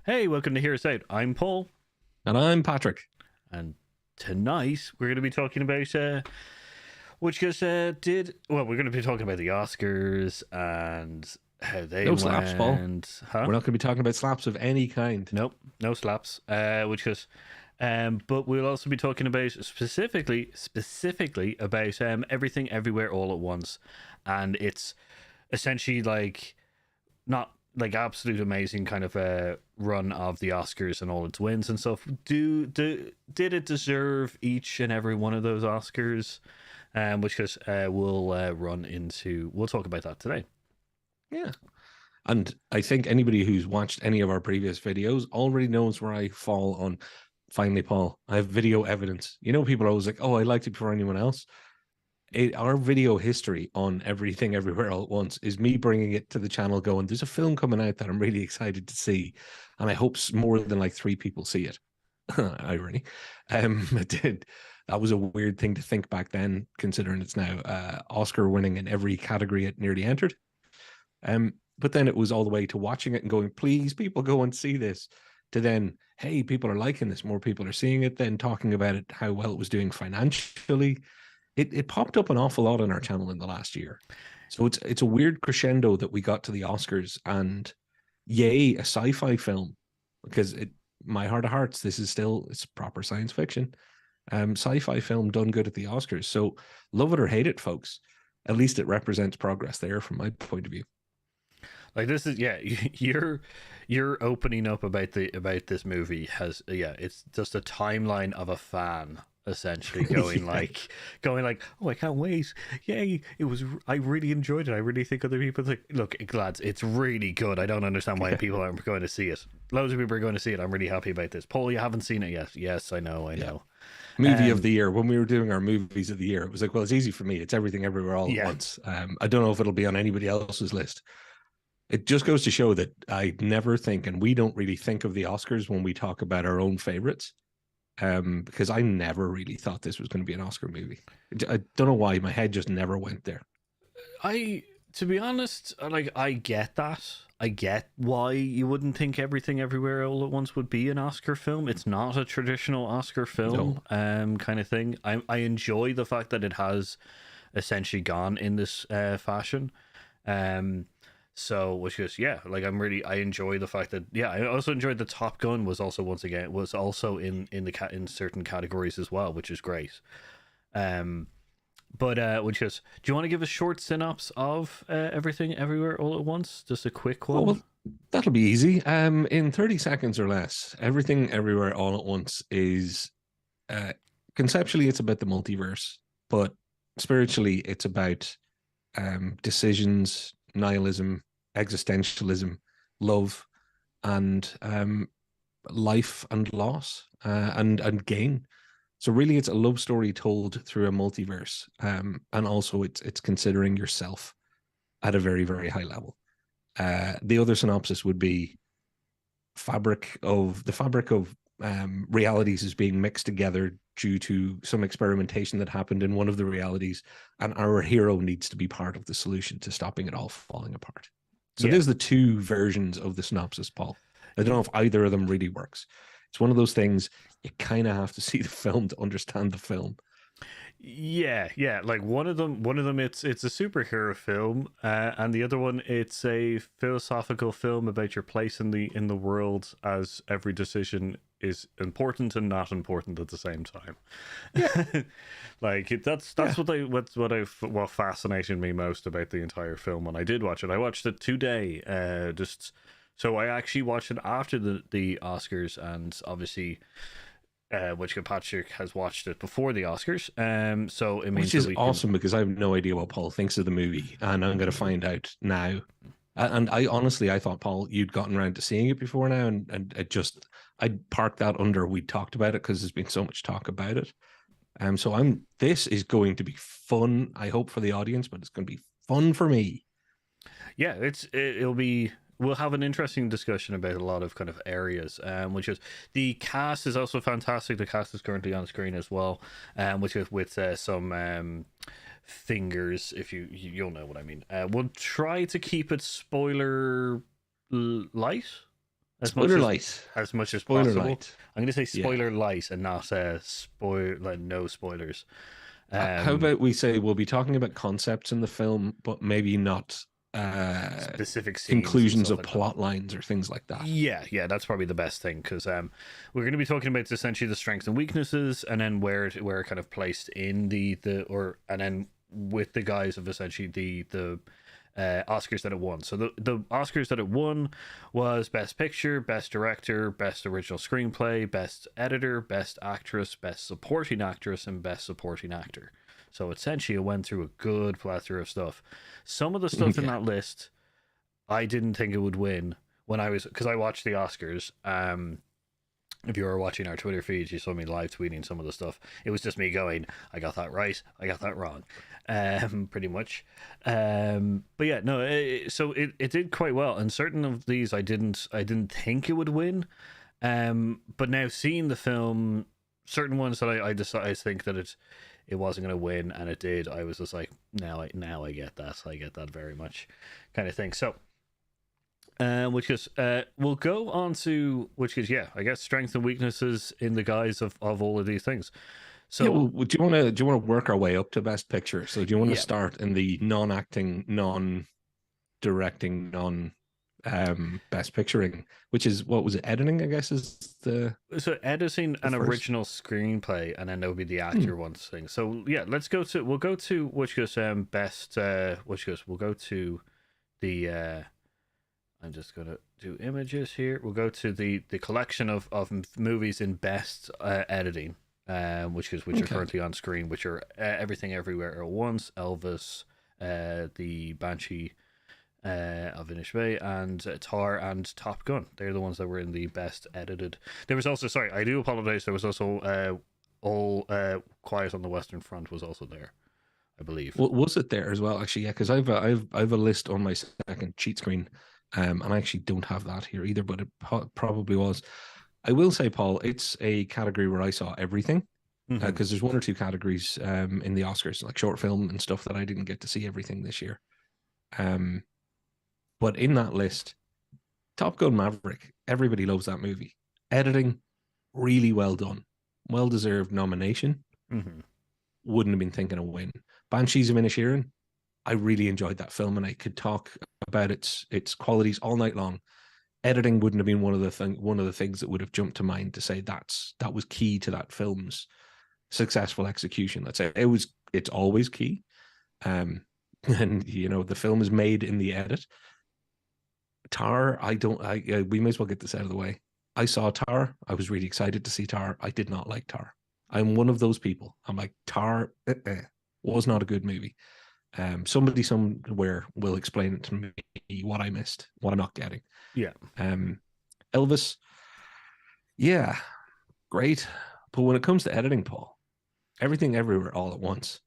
Hey, welcome to Hear Us Out. I'm Paul, And I'm Patrick. and tonight we're going to be talking about which just did well. We're going to be talking about the Oscars and how they No slaps, Paul. went. Huh? We're not going to be talking about slaps of any kind. Nope, no slaps. Which is, but we'll also be talking about specifically about everything, everywhere, all at once, and it's essentially like not like absolute amazing kind of a run of the Oscars and all its wins and stuff. Did it deserve each and every one of those Oscars? Which is we'll talk about that today. Yeah. And I think anybody who's watched any of our previous videos already knows where I fall on. Finally, Paul, I have video evidence. You know, people are always like, oh, I liked it before anyone else. Our video history on Everything Everywhere All at Once is me bringing it to the channel going, there's a film coming out that I'm really excited to see. And I hope more than like 3 people see it. Irony. I did. That was a weird thing to think back then, considering it's now Oscar winning in every category it nearly entered. But then it was all the way to watching it and going, please, people go and see this. To then, hey, people are liking this, more people are seeing it, then talking about it, how well it was doing financially. It popped up an awful lot on our channel in the last year. So it's a weird crescendo that we got to the Oscars, and yay, a sci-fi film, because my heart of hearts, this is still, it's proper science fiction. Sci-fi film done good at the Oscars. So love it or hate it, folks. At least it represents progress there from my point of view. Like this is you're opening up about this movie it's just a timeline of a fan essentially going like, oh, I can't wait, yay, I really enjoyed it, I really think other people like, look lads, it's really good, I don't understand why people aren't going to see it. Loads of people are going to see it. I'm really happy about this. Paul, you haven't seen it yet? Yes, I know. Movie of the year, when we were doing our movies of the year, it was like, well, it's easy for me, it's Everything Everywhere All at Once. I don't know if it'll be on anybody else's list. It just goes to show that I never think, and we don't really think of the Oscars when we talk about our own favorites, because I never really thought this was going to be an Oscar movie. I don't know why, my head just never went there. To be honest, like, I get that. I get why you wouldn't think Everything Everywhere All at Once would be an Oscar film. It's not a traditional Oscar film, kind of thing. I enjoy the fact that it has essentially gone in this fashion. So, which is, I enjoy the fact that, I also enjoyed the Top Gun was also in certain categories as well, which is great. Which is, do you want to give a short synopsis of Everything Everywhere All at Once? Just a quick one. Oh, well, that'll be easy. In 30 seconds or less, Everything Everywhere All at Once is, conceptually, it's about the multiverse, but spiritually, it's about decisions, nihilism, existentialism, love, and life and loss, and gain. So really, it's a love story told through a multiverse, and also it's considering yourself at a very, very high level. The other synopsis would be the fabric of realities is being mixed together due to some experimentation that happened in one of the realities, and our hero needs to be part of the solution to stopping it all falling apart. So there's the 2 versions of the synopsis, Paul. I don't know if either of them really works. It's one of those things, you kind of have to see the film to understand the film. Yeah. Like one of them, it's a superhero film, and the other one, it's a philosophical film about your place in the world, as every decision is important and not important at the same time. Yeah. What fascinated me most about the entire film when I did watch it. I watched it today, so I actually watched it after the Oscars, and obviously, which Patrick has watched it before the Oscars. So it means, which is awesome, because I have no idea what Paul thinks of the movie, and I'm going to find out now. And I thought, Paul, you'd gotten around to seeing it before now, and I parked that under we talked about it because there's been so much talk about it. So this is going to be fun, I hope, for the audience, but it's going to be fun for me. Yeah, it'll be. We'll have an interesting discussion about a lot of kind of areas, which is, the cast is also fantastic. The cast is currently on screen as well, which is with some fingers, if you'll know what I mean. We'll try to keep it spoiler light Spoiler light. as much as Spoiler possible. light. I'm going to say Yeah. spoiler light and not no spoilers. How about we say we'll be talking about concepts in the film, but maybe not specific scenes conclusions of like plot lines or things like that. Yeah, that's probably the best thing, because we're going to be talking about essentially the strengths and weaknesses, and then where it kind of placed in and then with the guise of essentially the Oscars that it won. So the Oscars that it won was Best Picture, Best Director, Best Original Screenplay, Best Editor, Best Actress, Best Supporting Actress, and Best Supporting Actor. So essentially, it went through a good plethora of stuff. Some of the stuff in that list, I didn't think it would win because I watched the Oscars. If you were watching our Twitter feeds, you saw me live tweeting some of the stuff. It was just me going, I got that right, I got that wrong, pretty much. But yeah, no. So it did quite well, and certain of these I didn't think it would win. But now seeing the film, certain ones that I think that it wasn't going to win, and it did. I was just like, now I get that. I get that very much, kind of thing. So. We'll go on to I guess strengths and weaknesses in the guise of all of these things. So, yeah, well, do you want to work our way up to Best Picture? So, do you want to start in the non-acting, non-directing, Best Picturing, which is what was it? Editing, I guess, is the editing an original screenplay, and then there will be the actor ones thing. So yeah, we'll go to best. We'll go to the. I'm just going to do images here. We'll go to the collection of movies in best editing, which are currently on screen, which are Everything Everywhere at Once, Elvis, the Banshee of Inisherin, and Tar and Top Gun. They're the ones that were in the best edited. There was also, sorry, I do apologize. There was also All Quiet on the Western Front was also there, I believe. Well, was it there as well? Actually, yeah, because I've a list on my second cheat screen. And I actually don't have that here either, but it probably was. I will say, Paul, it's a category where I saw everything, because there's one or two categories in the Oscars, like short film and stuff, that I didn't get to see everything this year. But in that list, Top Gun Maverick, everybody loves that movie. Editing, really well done. Well-deserved nomination. Wouldn't have been thinking a win. Banshees of Inisherin, I really enjoyed that film, and I could talk about its qualities all night long. Editing wouldn't have been one of the things that would have jumped to mind to say that was key to that film's successful execution. Let's say it's always key, and the film is made in the edit. Tar, we may as well get this out of the way. I saw Tar. I was really excited to see Tar. I did not like Tar. I'm one of those people. I'm like, Tar was not a good movie. Somebody somewhere will explain it to me what I missed, what I'm not getting. Yeah. Elvis, yeah, great. But when it comes to editing, Paul, Everything Everywhere All at Once,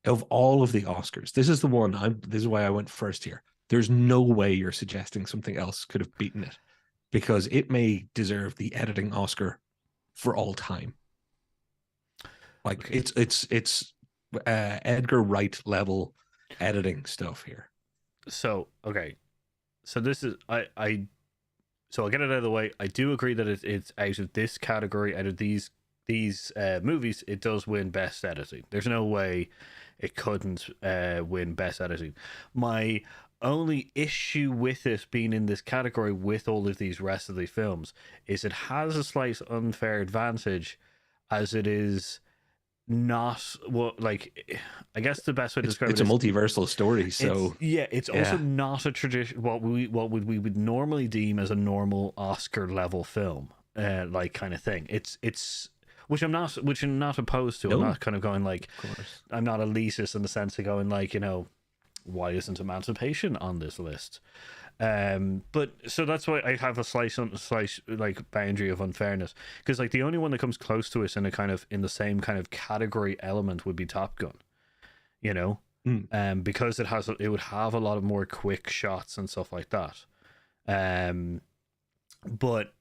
of all of the Oscars, this is the one. This is why I went first here. There's no way you're suggesting something else could have beaten it, because it may deserve the editing Oscar for all time. Like, okay. It's Edgar Wright level editing stuff here. So okay, so this is so I'll get it out of the way. I do agree that it's out of this category, out of these movies, it does win best editing. There's no way it couldn't win best editing. My only issue with it being in this category with all of these rest of the films is it has a slight unfair advantage, as it is not I guess the best way to describe it's a multiversal story, so it's also not a tradition what we would normally deem as a normal Oscar level film, like kind of thing. It's which I'm not opposed to. No. I'm not kind of going like, I'm not elitist in the sense of going like, why isn't Emancipation on this list? But so that's why I have a slight like boundary of unfairness, because like the only one that comes close to us in in the same kind of category element would be Top Gun, because it would have a lot of more quick shots and stuff like that. But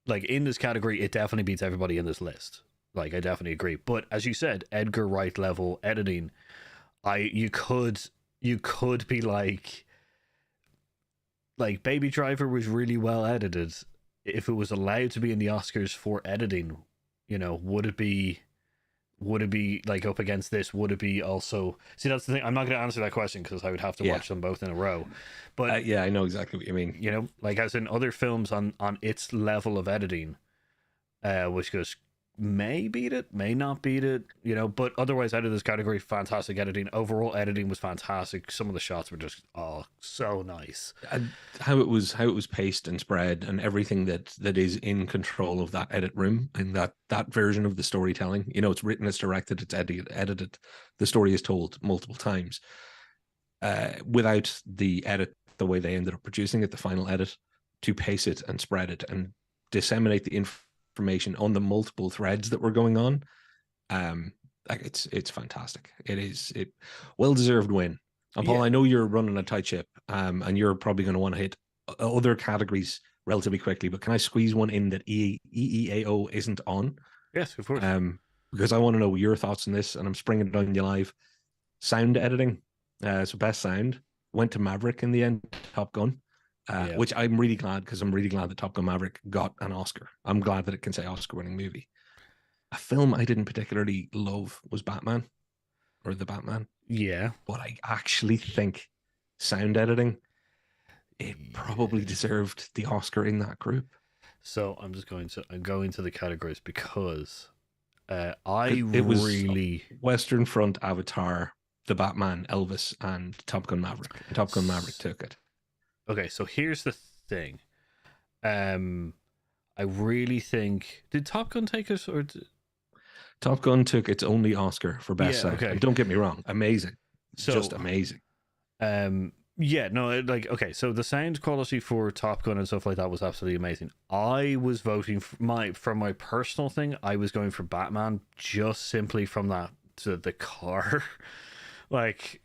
like in this category, it definitely beats everybody in this list. Like, I definitely agree. But as you said, Edgar Wright level editing, you could be like Baby Driver was really well edited. If it was allowed to be in the Oscars for editing, would it be like up against this? Would it be also? See, that's the thing. I'm not going to answer that question because I would have to Yeah. watch them both in a row. But Yeah, I know exactly what you mean. like as in other films on its level of editing, which goes may beat it, may not beat it, but otherwise out of this category, fantastic editing. Overall editing was fantastic. Some of the shots were just so nice. And how it was paced and spread and everything that is in control of that edit room and that version of the storytelling. It's written, it's directed, it's edited. The story is told multiple times. Without the edit, the way they ended up producing it, the final edit, to pace it and spread it and disseminate the information on the multiple threads that were going on, like it's fantastic. It well-deserved win. And Paul, Yeah. I know you're running a tight ship, and you're probably going to want to hit other categories relatively quickly, but can I squeeze one in that EEAO isn't on? Yes, of course. Because I want to know your thoughts on this, and I'm springing it on you live. Sound editing, so best sound went to Maverick in the end, Top Gun. Which I'm really glad, because I'm really glad that Top Gun Maverick got an Oscar. I'm glad that it can say Oscar-winning movie. A film I didn't particularly love was Batman, or The Batman. Yeah. But I actually think sound editing, it probably deserved the Oscar in that group. So I'm going to the categories because it was really Western Front, Avatar, The Batman, Elvis, and Top Gun Maverick. And Top Gun Maverick took it. Okay, so here's the thing. I really think, did Top Gun take us, or Top Gun took its only Oscar for best sound. okay. And don't get me wrong, amazing. So, just amazing. Okay, so the sound quality for Top Gun and stuff like that was absolutely amazing. I was voting for my personal thing. I was going for Batman just simply from the car, like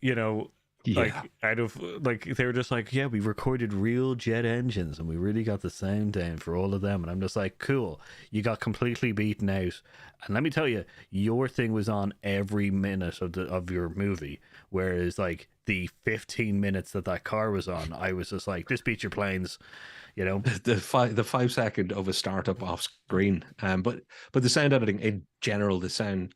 like out of like they were just like, yeah, we recorded real jet engines and we really got the sound down for all of them, and I'm just like, cool, you got completely beaten out. And let me tell you, your thing was on every minute of your movie, whereas like the 15 minutes that car was on, I was just like, this beats your planes. The 5 second of a startup off screen, but the sound editing in general, the sound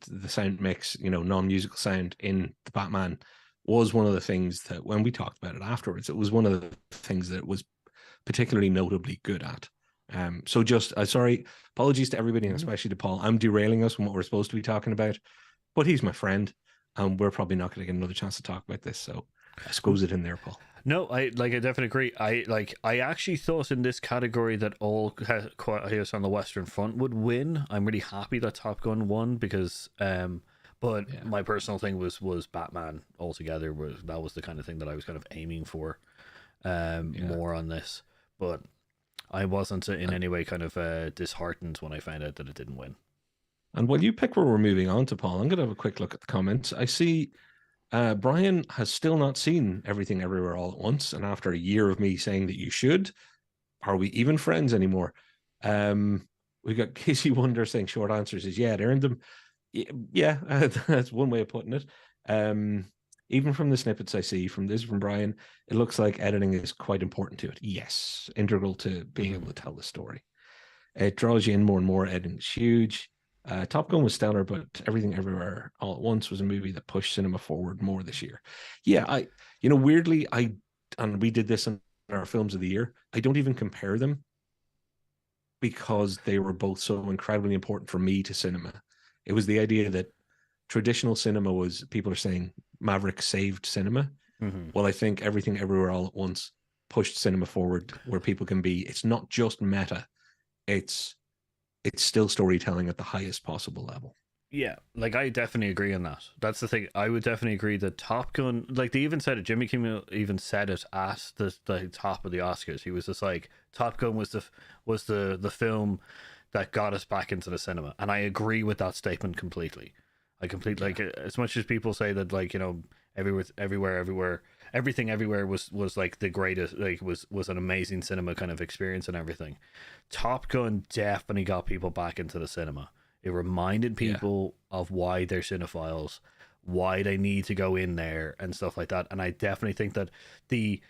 mix, non-musical sound in the Batman was one of the things that, when we talked about it afterwards, it was one of the things that it was particularly notably good at. So just sorry, apologies to everybody, and especially to Paul. I'm derailing us from what we're supposed to be talking about, but he's my friend, and we're probably not going to get another chance to talk about this. So I squeeze it in there, Paul. No, I definitely agree. I actually thought in this category that all Chaos on the Western Front would win. I'm really happy that Top Gun won because my personal thing was Batman altogether. That was the kind of thing that I was kind of aiming for more on this. But I wasn't in any way kind of disheartened when I found out that it didn't win. And while you pick where we're moving on to, Paul, I'm going to have a quick look at the comments. I see Brian has still not seen Everything Everywhere All at Once. And after a year of me saying that you should, are we even friends anymore? We got Casey Wonder saying short answers is yeah, it earned them. Yeah, that's one way of putting it. Even from the snippets I see from Brian, it looks like editing is quite important to it. Yes, integral to being able to tell the story. It draws you in more and more. Editing is huge. Top Gun was stellar, but Everything Everywhere All at Once was a movie that pushed cinema forward more this year. Yeah, weirdly, and we did this in our films of the year, I don't even compare them because they were both so incredibly important for me to cinema. It was the idea that traditional cinema was, people are saying Maverick saved cinema. Mm-hmm. Well, I think Everything Everywhere All at Once pushed cinema forward where people can be. It's not just meta. It's still storytelling at the highest possible level. Yeah, like I definitely agree on that. That's the thing. I would definitely agree that Top Gun, like they even said it, Jimmy Kimmel even said it at the top of the Oscars. He was just like, Top Gun was the film that got us back into the cinema. And I agree with that statement completely. Like as much as people say that, like, Everything Everywhere was like the greatest, like was an amazing cinema kind of experience and everything. Top Gun definitely got people back into the cinema. It reminded people of why they're cinephiles, why they need to go in there and stuff like that. And I definitely think that the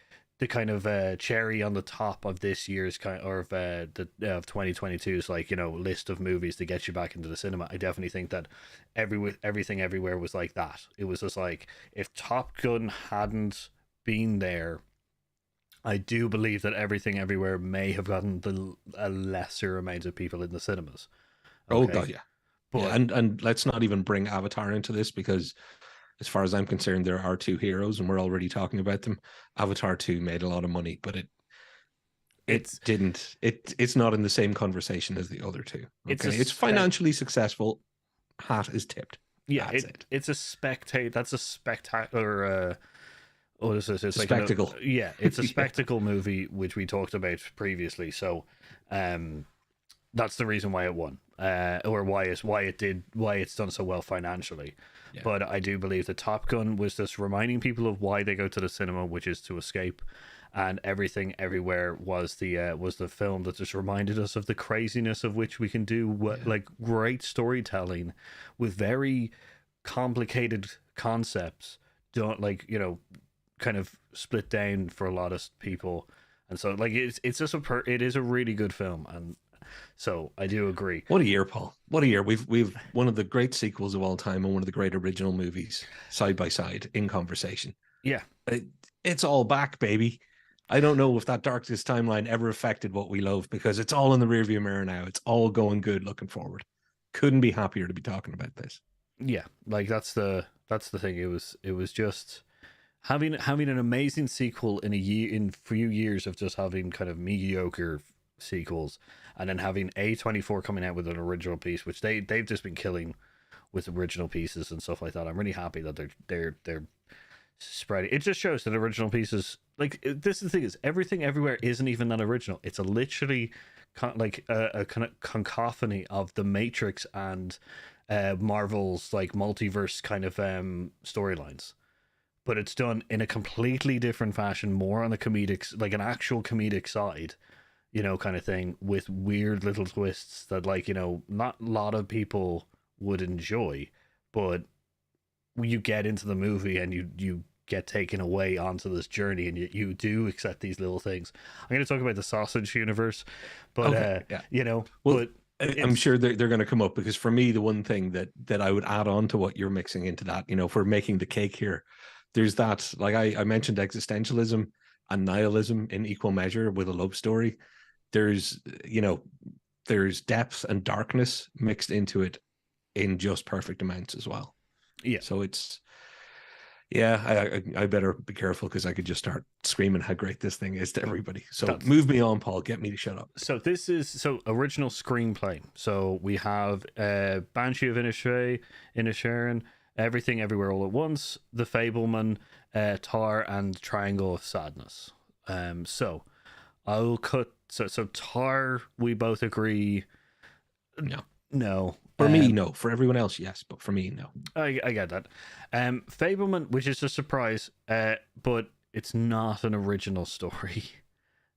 kind of cherry on the top of this year's kind or of 2022's like, you know, list of movies to get you back into the cinema. I definitely think that everything everywhere was like that. It was just like, if Top Gun hadn't been there, I do believe that Everything Everywhere may have gotten a lesser amount of people in the cinemas. Oh Okay, god, yeah. Yeah, but and let's not even bring Avatar into this, because as far as I'm concerned, there are two heroes and we're already talking about them. Avatar 2 made a lot of money, but it it's didn't it's not in the same conversation as the other two. it's Okay. It's financially successful. Hat is tipped. yeah, That's it. it's a spectate. That's a spectacular. What is this? It's like Spectacle. yeah, it's a Yeah. spectacle movie which we talked about previously. So, that's the reason why it won, or why it's done so well financially. Yeah. But I do believe that Top Gun was just reminding people of why they go to the cinema, which is to escape. And Everything Everywhere was the film that just reminded us of the craziness of which we can do like great storytelling with very complicated concepts. Don't, like, you know, kind of split down for a lot of people, and so like it's just it is a really good film, and so I do agree. What a year, Paul. What a year. We've one of the great sequels of all time and one of the great original movies side by side in conversation. Yeah, It's all back, baby. I don't know if that darkest timeline ever affected what we love, because it's all in the rearview mirror now. It's all going good looking forward. Couldn't be happier to be talking about this. yeah, like that's the thing. It was just having an amazing sequel in few years of just having kind of mediocre sequels, and then having A24 coming out with an original piece, which they've just been killing with original pieces and stuff like that. I'm really happy that they're spreading. It just shows that original pieces, like, this is the thing, is Everything Everywhere isn't even that original. It's a literally like a kind of cacophony of the Matrix and Marvel's like multiverse kind of storylines, but it's done in a completely different fashion, more on the comedic, like an actual comedic side, you know, kind of thing, with weird little twists that, like, you know, not a lot of people would enjoy, but you get into the movie and you get taken away onto this journey, and you do accept these little things. I'm going to talk about the sausage universe, but Okay, yeah. you know, Well, but I'm sure they're going to come up, because for me, the one thing that I would add on to what you're mixing into that, you know, for making the cake here, there's that, like I mentioned existentialism and nihilism in equal measure with a love story. There's, you know, there's depth and darkness mixed into it in just perfect amounts as well. yeah. So it's, yeah, I better be careful, because I could just start screaming how great this thing is to everybody. So move me on, Paul. Get me to shut up. So this is original screenplay. So we have Banshee of Inisherin, Everything Everywhere All at Once, The Fableman, Tar, and Triangle of Sadness. So I'll cut. So Tar, we both agree. No. For me, no. For everyone else, yes. But for me, no. I get that. Fableman, which is a surprise, but it's not an original story.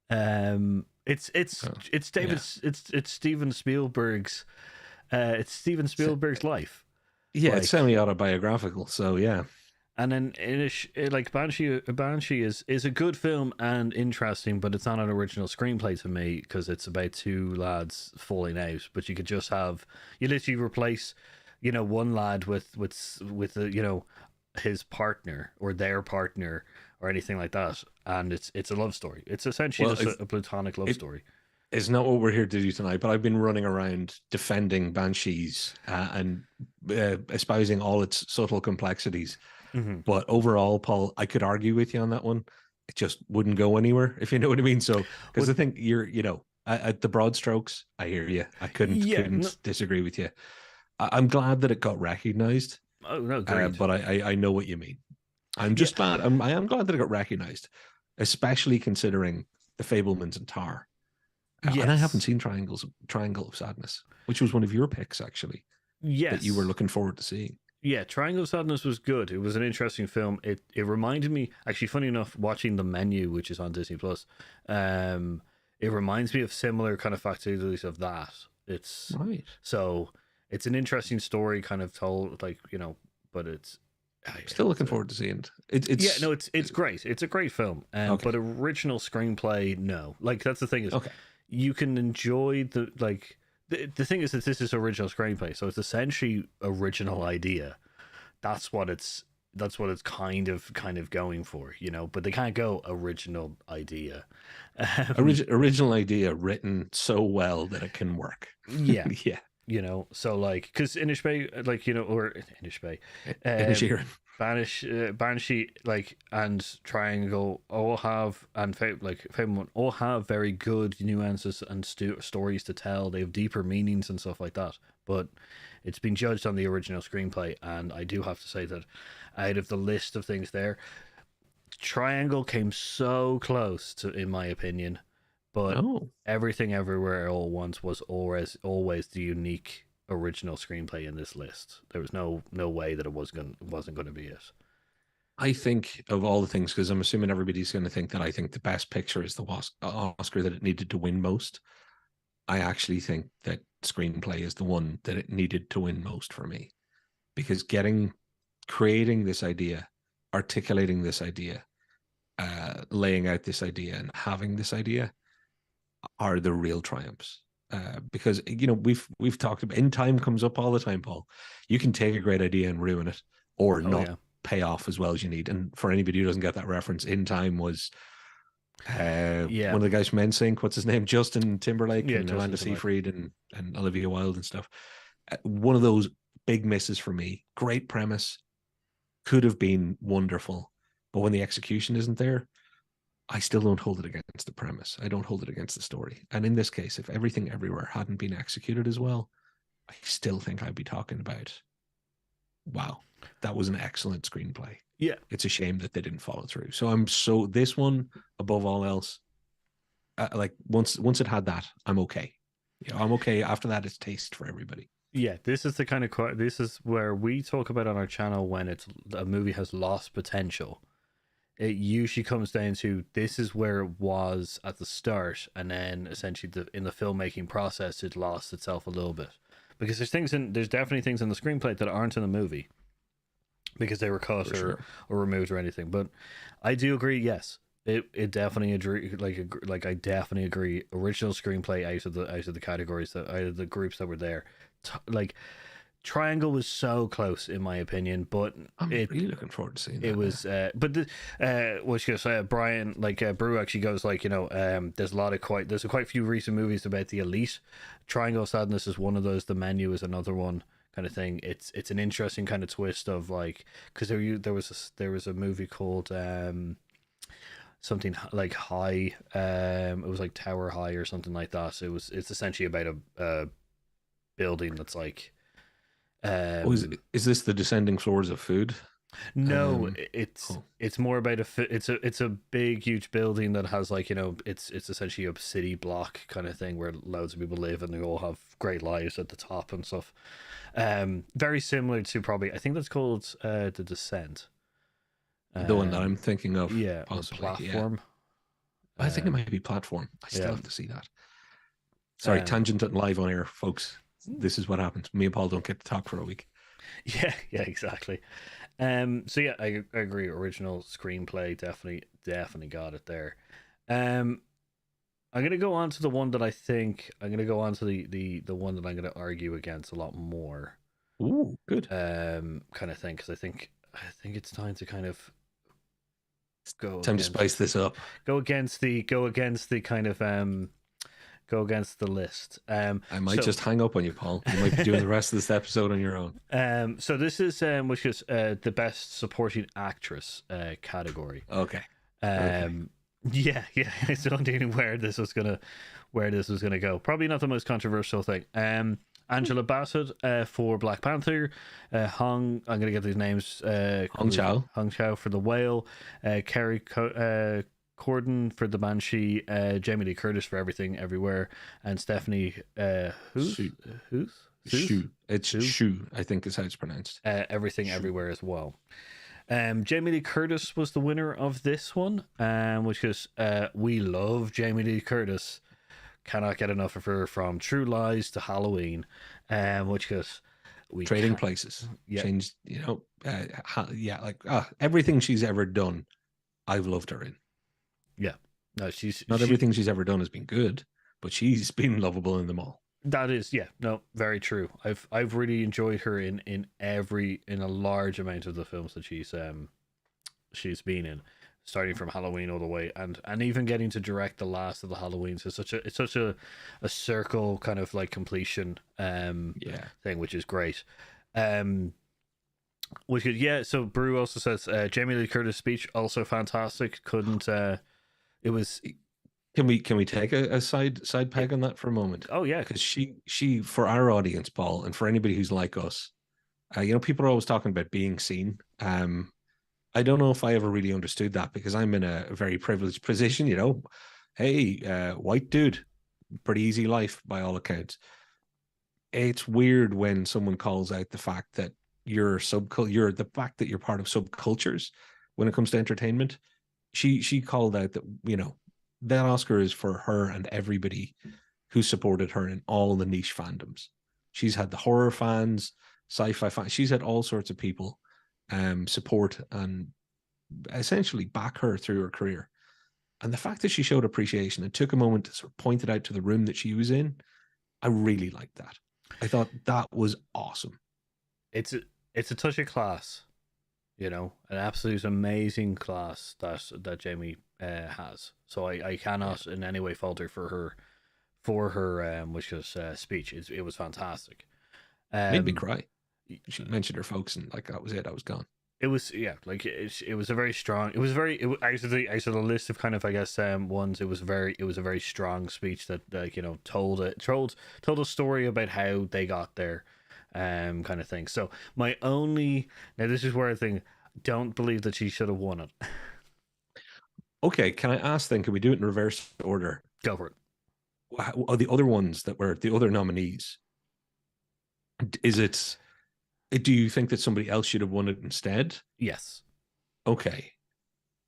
It's David. Yeah. It's Steven Spielberg's. It's Steven Spielberg's life. Yeah, Like, it's semi-autobiographical. So yeah. and then like Banshee is a good film and interesting, but it's not an original screenplay to me, because it's about two lads falling out. But you literally replace, you know, one lad with you know, his partner or their partner or anything like that, and it's a love story. It's essentially just a platonic love story. It's not what we're here to do tonight, but I've been running around defending Banshees and espousing all its subtle complexities. Mm-hmm. But overall, Paul, I could argue with you on that one. It just wouldn't go anywhere, if you know what I mean. So, because I think you're, you know, at the broad strokes, I hear you. I couldn't disagree with you. I'm glad that it got recognized. Oh no, great. But I know what you mean. I'm just glad. I am glad that it got recognized, especially considering The Fablemans and Tar. Yes. And I haven't seen Triangle of Sadness, which was one of your picks, actually. Yes. That you were looking forward to seeing. Yeah, Triangle of Sadness was good. It was an interesting film. It reminded me, actually, funny enough, watching The Menu, which is on Disney Plus. It reminds me of similar kind of facilities of that. It's right. So it's an interesting story, kind of told, like, you know, but Still looking forward to seeing it. Yeah, It's no, it's great. It's a great film. okay. But original screenplay, no. Like that's the thing is, Okay. you can enjoy the like. The thing is that this is original screenplay, so it's essentially original idea. That's what it's. That's what it's kind of going for, you know. But they can't go original idea. Original idea written so well that it can work. Yeah, Yeah. you know. So like, because Inish Bay, like you know, or Inish Bay, Inisherin. Banshee, like, and Triangle all have, and Fable all have very good nuances and stories to tell. They have deeper meanings and stuff like that. But it's been judged on the original screenplay, and I do have to say that out of the list of things there, Triangle came so close to, in my opinion, but Oh, Everything Everywhere All at Once was always the unique original screenplay in this list. There was no way that it wasn't going to be it. I think of all the things, because I'm assuming everybody's going to think that I think the best picture is the Oscar that it needed to win most. I actually think that screenplay is the one that it needed to win most for me, because creating this idea, articulating this idea, laying out this idea, and having this idea are the real triumphs. Because you know we've talked about, in time comes up all the time, Paul. You can take a great idea and ruin it, or Oh not yeah. pay off as well as you need. And for anybody who doesn't get that reference, In Time was Yeah. one of the guys from NSYNC. What's his name? Justin Timberlake Yeah, and Justin Amanda Timberlake. Seyfried and Olivia Wilde and stuff. One of those big misses for me. Great premise, could have been wonderful, but when the execution isn't there, I still don't hold it against the premise. I don't hold it against the story. And in this case, if Everything Everywhere hadn't been executed as well, I still think I'd be talking about, wow, that was an excellent screenplay. Yeah. It's a shame that they didn't follow through. So this one above all else, like once it had that, I'm okay. You know, I'm okay. After that, it's taste for everybody. Yeah, this is the kind of this is where we talk about on our channel when a movie has lost potential. It usually comes down to this is where it was at the start, and then essentially in the filmmaking process, it lost itself a little bit, because there's definitely things in the screenplay that aren't in the movie because they were cut or removed or anything. But I do agree. Yes, it definitely agree. Like I definitely agree. Original screenplay out of the categories out of the groups that were there, like. Triangle was so close, in my opinion, but I'm really looking forward to seeing that. It was, which goes, Brian, Brew actually goes like, you know, there's quite a few recent movies about the elite. Triangle Sadness is one of those. The Menu is another one, kind of thing. It's an interesting kind of twist of like, because there was a movie called something like High, it was like Tower High or something like that. So it's essentially about a building that's like. Is this the Descending Floors of Food? No, it's more about it's a big huge building that has, like, you know, it's essentially a city block kind of thing where loads of people live and they all have great lives at the top and stuff. Very similar to, probably, I think that's called The Descent. The one that I'm thinking of, yeah, possibly. Platform. Yeah. I think it might be Platform. I still have to see that. Sorry, tangent live on air, folks. This is what happens. Me and Paul don't get to talk for a week. Yeah, exactly. So yeah, I agree. Original screenplay definitely got it there. I'm gonna go on to the one that I'm gonna go on to the one that I'm gonna argue against a lot more. Ooh, good. Kind of thing, because I think it's time to kind of to spice this up. Go against the kind of go against the list. I might just hang up on you, Paul. You might be doing the rest of this episode on your own. So this is which is the best supporting actress category. Okay. Yeah. I still don't know where this was gonna go. Probably not the most controversial thing. Angela Bassett for Black Panther. I'm gonna get these names. Hong Chau for The Whale. Kerry Corden for The Banshee, Jamie Lee Curtis for Everything Everywhere, and Stephanie Shu. It's Shu, I think is how it's pronounced. Everything Everywhere as well. Jamie Lee Curtis was the winner of this one, which is we love Jamie Lee Curtis. Cannot get enough of her, from True Lies to Halloween, which is We Trading can't. Places, Yeah, changed, everything she's ever done, I've loved her in. yeah. No, she's Not she. everything she's ever done has been good, but she's been lovable in them all. That is, yeah, no, very true. I've really enjoyed her in a large amount of the films that she's been in, starting from Halloween all the way, and even getting to direct the last of the Halloweens is such a circle kind of like completion Yeah. thing, which is great. Um, which is, yeah. So Brew also says Jamie Lee Curtis speech also fantastic. Couldn't it was Can we take a side it, peg on that for a moment? oh yeah, Because she for our audience, Paul, and for anybody who's like us, people are always talking about being seen. I don't know if I ever really understood that because I'm in a very privileged position. Hey, white dude, pretty easy life by all accounts. It's weird when someone calls out the fact that the fact that you're part of subcultures when it comes to entertainment. She called out that that Oscar is for her and everybody who supported her in all the niche fandoms. She's had the horror fans, sci-fi fans. She's had all sorts of people support and essentially back her through her career. And the fact that she showed appreciation and took a moment to sort of point it out to the room that she was in, I really liked that. I thought that was awesome. it's a touch of class, an absolute amazing class that Jamie has. So I Yeah. cannot in any way falter for her which was speech. It was fantastic. Made me Um, cry. She mentioned her folks and like that was it. I was gone. it was, yeah, like it was a very strong. It was very out of the list of kind of, I guess, ones. It was a very strong speech that, like, told a story about how they got there, kind of thing. So my only, now this is where I think, don't believe that she should have won it. Okay, can I ask then? Can we do it in reverse order? Go for it. Are the other ones that were the other nominees? Is it? Do you think that somebody else should have won it instead? Yes. Okay,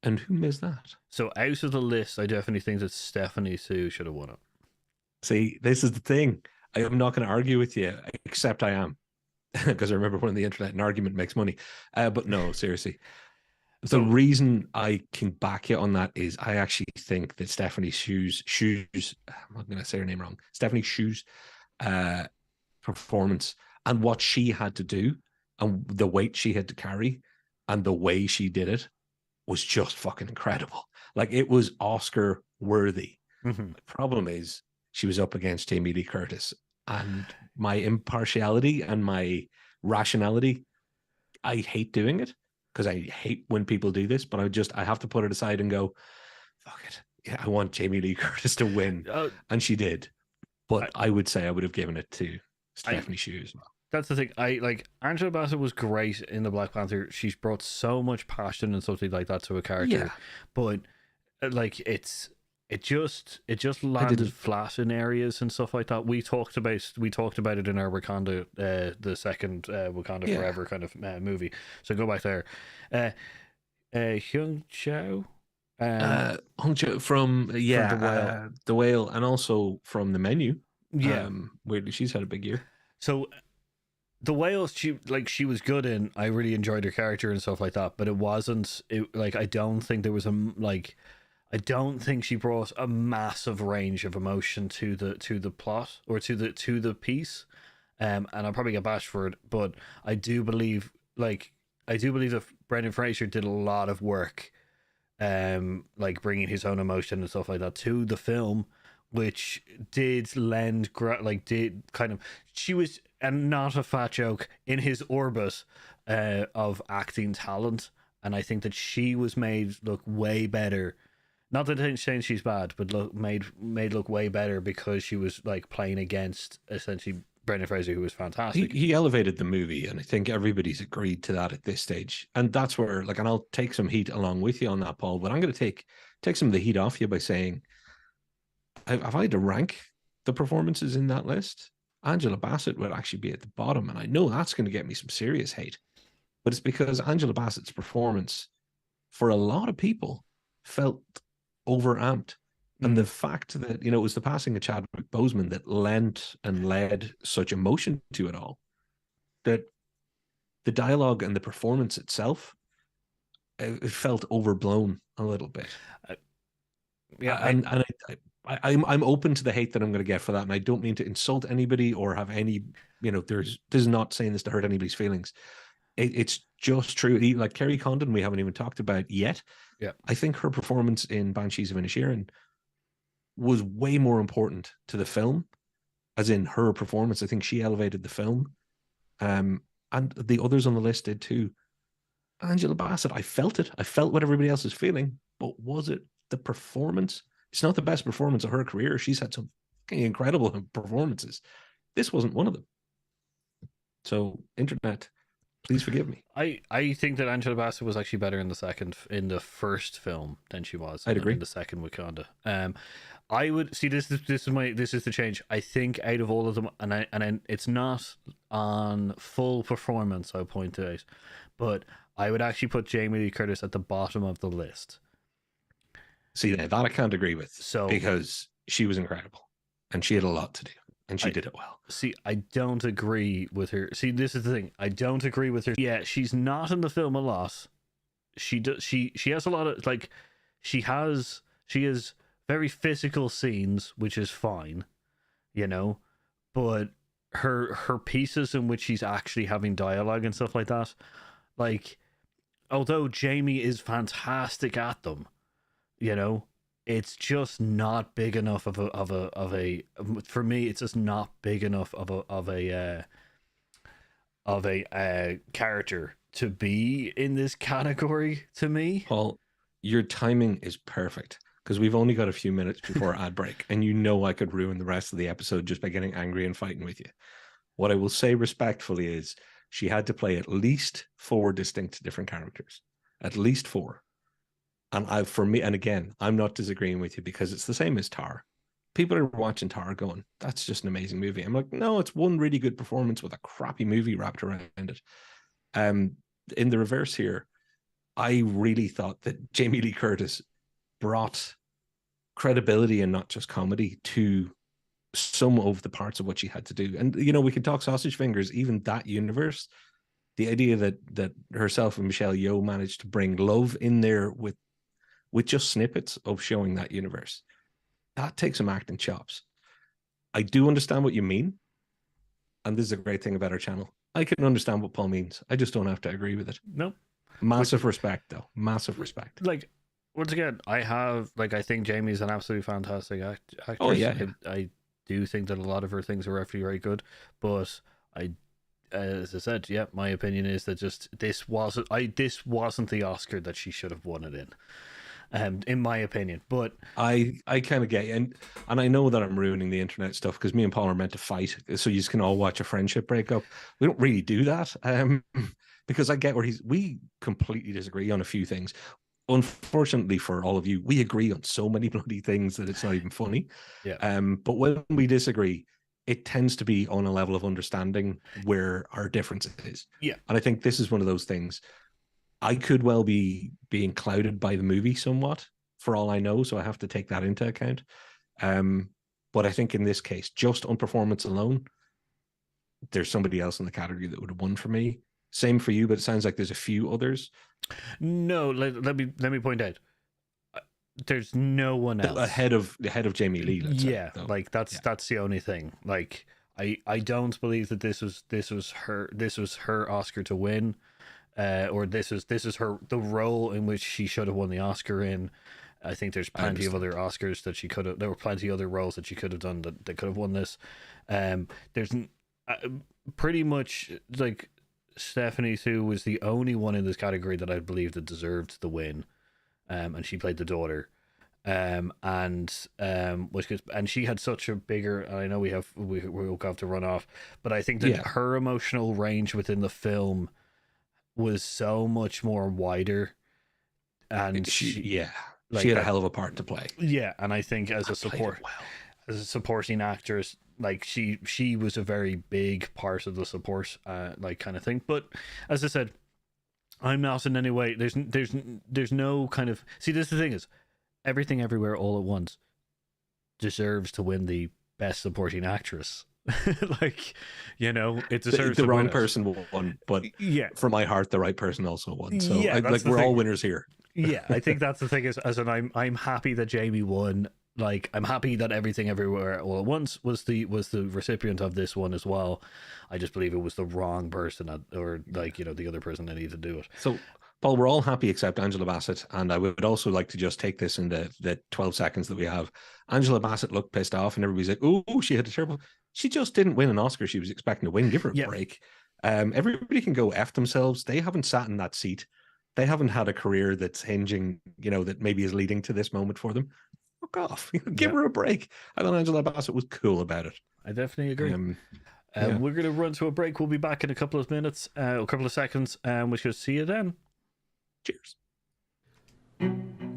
and who missed that? So out of the list, I definitely think that Stephanie Sue should have won it. See, this is the thing. I am not going to argue with you, except I am, because I remember when on the internet an argument makes money. But no, seriously, the So reason I can back you on that is I actually think that Stephanie I'm not going to say her name wrong. Stephanie Shu's uh, performance and what she had to do and the weight she had to carry and the way she did it was just fucking incredible. Like it was Oscar worthy. mhm. The problem is she was up against Jamie Lee Curtis, and my impartiality and my rationality, I hate doing it because I hate when people do this, but I have to put it aside and go, fuck it. Yeah, I want Jamie Lee Curtis to win. uh, And she did. I, But I would say I would have given it to I Stephanie Shu as well. that's the thing. I like Angela Bassett was great in the Black Panther. She's brought so much passion and something like that to a character, Yeah. but like it just I landed didn't. flat in areas and stuff like that. We talked about it in our Wakanda, the second Wakanda Yeah. Forever kind of movie. So go back there. Uh, Hyung Chow, Hong from The Whale. the whale, and also from the menu. Yeah. Weirdly, she's had a big year. So the Whale, she was good in. I really enjoyed her character and stuff like that, but it wasn't. It like I don't think there was I don't think she brought a massive range of emotion to the plot or to the piece. And I'll probably get bashed for it, but I do believe that Brendan Fraser did a lot of work, like bringing his own emotion and stuff like that to the film, which did did kind of, she was, and not a fat joke, in his orbit of acting talent, and I think that she was made look way better. Not that I'm saying she's bad, but made look way better because she was like playing against essentially Brendan Fraser, who was fantastic. He elevated the movie, and I think everybody's agreed to that at this stage. And that's where, like, and I'll take some heat along with you on that, Paul. But I'm going to take some of the heat off you by saying, if I had to rank the performances in that list, Angela Bassett would actually be at the bottom, and I know that's going to get me some serious hate. But it's because Angela Bassett's performance, for a lot of people, felt overamped. And the fact that, it was the passing of Chadwick Boseman that lent and led such emotion to it all. that the dialogue and the performance itself, it felt overblown a little bit. Yeah, I'm open to the hate that I'm going to get for that, and I don't mean to insult anybody or have any, this is not saying this to hurt anybody's feelings. It's just true. Like Kerry Condon, we haven't even talked about yet. yeah. I think her performance in Banshees of Inisherin was way more important to the film, as in her performance. I think she elevated the film, and the others on the list did too. Angela Bassett, I felt it. I felt what everybody else is feeling, but was it the performance? It's not the best performance of her career. She's had some fucking incredible performances. This wasn't one of them. So, internet, please forgive me. I think that Angela Bassett was actually better in the first film than she was I'd agree. in the second Wakanda. I would see this is the change. I think out of all of them, and it's not on full performance, I'll point out, but I would actually put Jamie Lee Curtis at the bottom of the list. See, that I can't agree with. So, because she was incredible and she had a lot to do and she did it well. See, I don't agree with her. See, this is the thing. I don't agree with her. Yeah, she's not in the film a lot. She has a lot of she has very physical scenes, which is fine, but her pieces in which she's actually having dialogue and stuff like that, although Jamie is fantastic at them, it's just not big enough of a for me. It's just not big enough of a character to be in this category to me. Paul, your timing is perfect because we've only got a few minutes before ad break, and I could ruin the rest of the episode just by getting angry and fighting with you. What I will say respectfully is she had to play at least 4 distinct different characters, at least 4. And for me, and again, I'm not disagreeing with you because it's the same as Tar. People are watching Tar going, that's just an amazing movie. I'm like, no, it's one really good performance with a crappy movie wrapped around it. In the reverse here, I really thought that Jamie Lee Curtis brought credibility and not just comedy to some of the parts of what she had to do. And, we can talk sausage fingers, even that universe. The idea that herself and Michelle Yeoh managed to bring love in there with just snippets of showing that universe, that takes some acting chops. I do understand what you mean. And this is a great thing about our channel. I can understand what Paul means. I just don't have to agree with it. Nope. Massive respect, though. Massive respect. Once again, I think Jamie's an absolutely fantastic actress. Oh, yeah. I do think that a lot of her things are actually very good. But as I said, yeah, my opinion is that just this wasn't the Oscar that she should have won it in my opinion. But I kind of get you. And I know that I'm ruining the internet stuff because me and Paul are meant to fight, so you can all watch a friendship breakup. We don't really do that because I get where we completely disagree on a few things. Unfortunately for all of you, we agree on so many bloody things that it's not even funny. Yeah. But when we disagree, it tends to be on a level of understanding where our difference is. Yeah. And I think this is one of those things. I could well be being clouded by the movie somewhat, for all I know, so I have to take that into account. But I think in this case, just on performance alone, there's somebody else in the category that would have won for me. Same for you, but it sounds like there's a few others. No, let me point out. There's no one else ahead of Jamie Lee. That's the only thing. I don't believe that this was her Oscar to win, or this is the role in which she should have won the Oscar in. I think there's plenty of other Oscars that she could have. There were plenty of other roles that she could have done that could have won this. There's pretty much Stephanie Su was the only one in this category that I believe that deserved the win. And she played the daughter, and she had such a bigger. I know we'll have to run off, but I think that her emotional range within the film was so much more wider, and she had a hell of a part to play. Yeah, and I think as a supporting actress, she was a very big part of the support, kind of thing. But as I said, I'm not in any way. There's no kind of see. This the thing is, Everything Everywhere All at Once deserves to win the best supporting actress Like, it The, deserves the to wrong win it. person won, but Yeah, for my heart, the right person also won. So yeah, that's the we're all thing. winners here. Yeah, I think that's the thing is, as in, I'm happy that Jamie won. Like, I'm happy that Everything Everywhere All at Once was the recipient of this one as well. I just believe it was the wrong person, or like, the other person that needed to do it. So, Paul, we're all happy except Angela Bassett. And I would also like to just take this in the 12 seconds that we have. Angela Bassett looked pissed off, and everybody's like, oh, she had a terrible. She just didn't win an Oscar she was expecting to win. Give her a Yeah, break. Everybody can go F themselves. They haven't sat in that seat. They haven't had a career that's hinging, that maybe is leading to this moment for them. Fuck off. Give yeah, her a break. I thought Angela Bassett was cool about it. I definitely agree. Yeah. We're gonna run to a break. We'll be back in a couple of minutes, a couple of seconds, and we shall see you then. Cheers.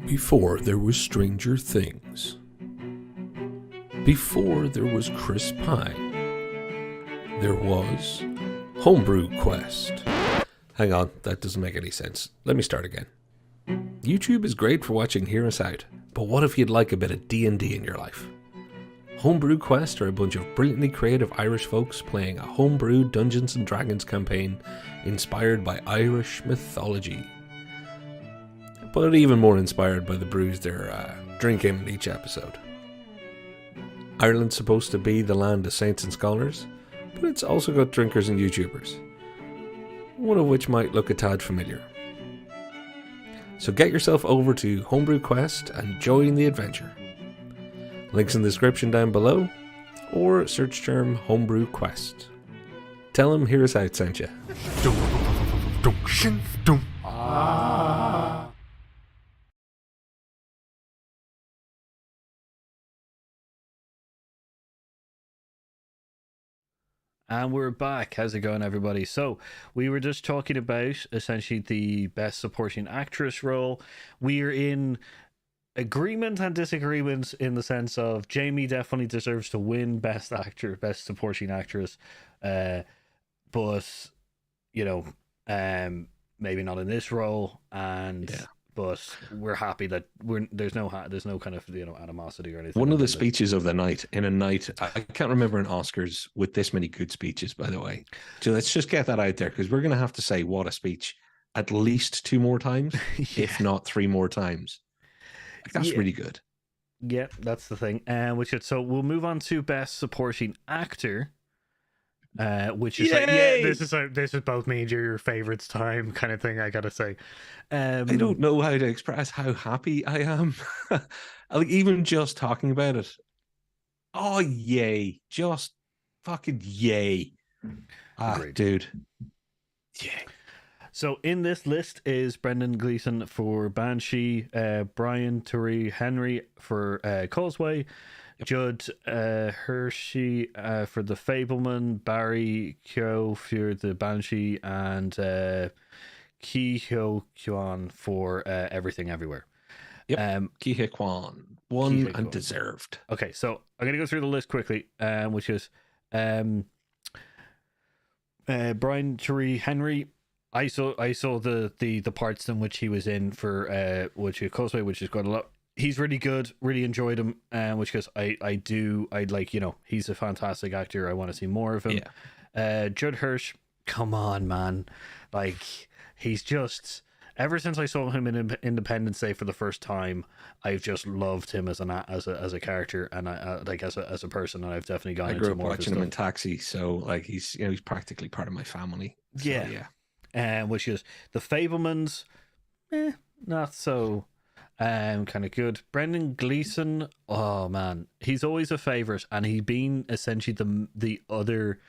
Before there was Stranger Things. Before there was Chris Pine. There was Homebrew Quest. Hang on, that doesn't make any sense. Let me start again. YouTube is great for watching Hear Us Out, but what if you'd like a bit of D&D in your life? Homebrew Quest are a bunch of brilliantly creative Irish folks playing a homebrew Dungeons & Dragons campaign inspired by Irish mythology. But even more inspired by the brews they're drinking in each episode. Ireland's supposed to be the land of saints and scholars, but it's also got drinkers and YouTubers, one of which might look a tad familiar. So get yourself over to Homebrew Quest and join the adventure. Links in the description down below, or search term Homebrew Quest. Tell them Hear Us Out sent you. And we're back. How's it going, everybody? So, we were just talking about essentially the best supporting actress role. We are in agreement and disagreement in the sense of Jamie definitely deserves to win best actor, best supporting actress. But, maybe not in this role. And. Yeah. But we're happy that there's no kind of animosity or anything. One of the speeches of the night in a night, I can't remember an Oscars with this many good speeches, by the way. So let's just get that out there, because we're going to have to say what a speech at least 2 more times, if not 3 more times. That's really good. Yeah, that's the thing. So we'll move on to best supporting actor. Which is this is both me and your favorites time kind of thing, I gotta say. I don't know how to express how happy I am. Even just talking about it. Oh, yay. Just fucking yay. Dude. Yay. So in this list is Brendan Gleeson for Banshee, Brian Tyree Henry for Causeway, Judd Hershey for The Fableman, Barry Keogh for The Banshee, and Ki Ho Kwan for Everything Everywhere. Yep. Ki Ho Kwan won and deserved. Okay, so I'm gonna go through the list quickly, which is Brian Tyree Henry. I saw the parts in which he was in for which is Causeway, which is got a lot. He's really good. Really enjoyed him, which because I'd like, he's a fantastic actor. I want to see more of him. Yeah. Judd Hirsch, come on, man, like he's just. Ever since I saw him in Independence Day for the first time, I've just loved him as a character and as a person, and I've definitely gone. I grew into up more watching him in Taxi, so like he's practically part of my family. So, yeah. Which is The Fablemans, not so kind of good. Brendan Gleeson, oh man, he's always a favorite, and he been essentially the other.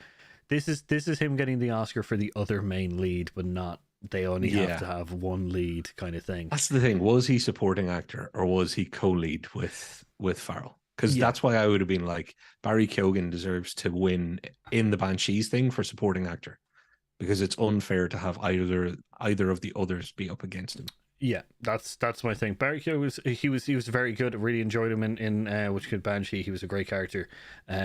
This is him getting the Oscar for the other main lead, but not. They only have to have one lead kind of thing. That's the thing. Was he supporting actor or was he co-lead with Farrell? Because that's why I would have been like, Barry Keoghan deserves to win in the Banshees thing for supporting actor, because it's unfair to have either of the others be up against him. Yeah, that's my thing. Barry Keoghan was very good. I really enjoyed him in which could Banshee. He was a great character,